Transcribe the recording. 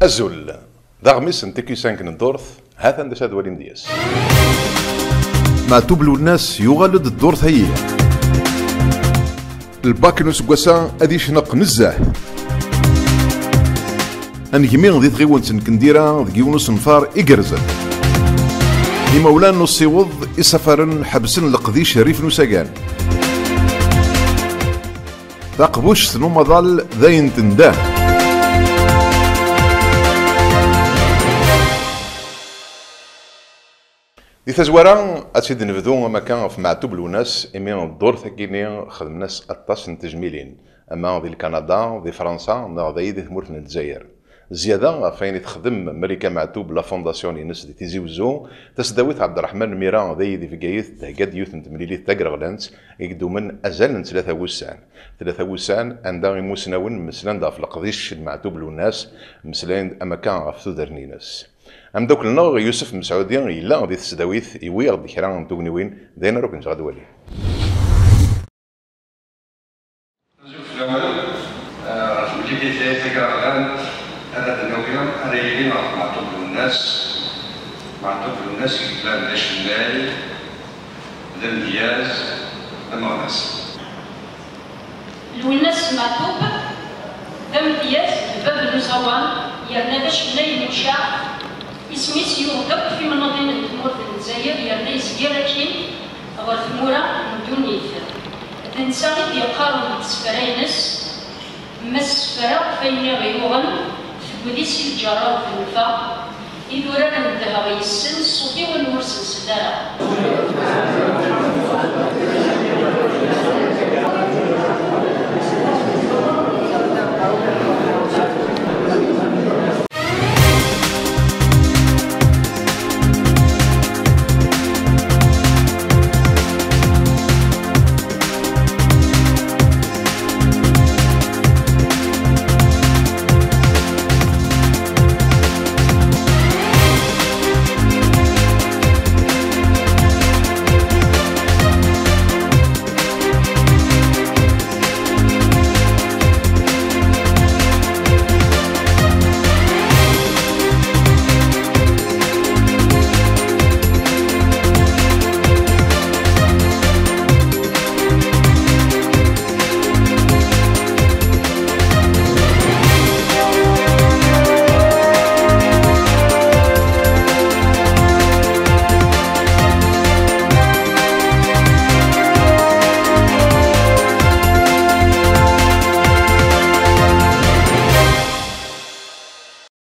أزول ضغميس نتكي سانكن الدورث هذا ندس هذا ولي مدياس مع توبلو الناس يغلد الدورث هي الباكنوس قواسا أدي شنق نزاه أنجمين ذي تغيون سنكنديرا ذي ونص نفار إقرزن إمولان نص يوض إسفارن حبسن لقذيش ريف نساقان تاقبوش سنو مظل ذاين تنداه دي تزوارا أتسيد نبدو ما كان في معتوب الوناس إمي الدور ثقيني خدم ناس أطاس نتجميلين أما ذي كندا ذي فرنسا ذي ثمورت الجزائر زيادة فين تخدم ملكة معتوب لا فونداسيون ينس دي تيزي وزو تسداويت عبد الرحمن ميران ذي في قايث تهقاد يوث نتمليلي تاقرغلانت يقدو من أزال ثلاثة وسان عندها مسناون مسلان دا في القضيش المعتوب الوناس مسلان أما كان في ثودرنينس أم دوك النغ يوسف مسعودي إلا غادي تسداويت يوي غادي كرا نتوغنيوين داينا روك نجغاد والي نزوف الأول مجيبي ثلاثة كرغلان هذا النوبيون هذا يلي معطوب الناس يكتلان ذا شمال ذا امتياز ذا مغناس الوناس معطوب ذا امتياز الباب المزوان يرنا ذا شمال مشاع اسميس يوضب في مناطق تمور الجزائر يرنا يزيركين غير ثمورة من دون يثر تنساقط يقارن تسفرينس مسفرة فين غيوغن وديسي الجرار في الوفاء إذ ورانا ندها غيسن الصوفي والنور سلسلة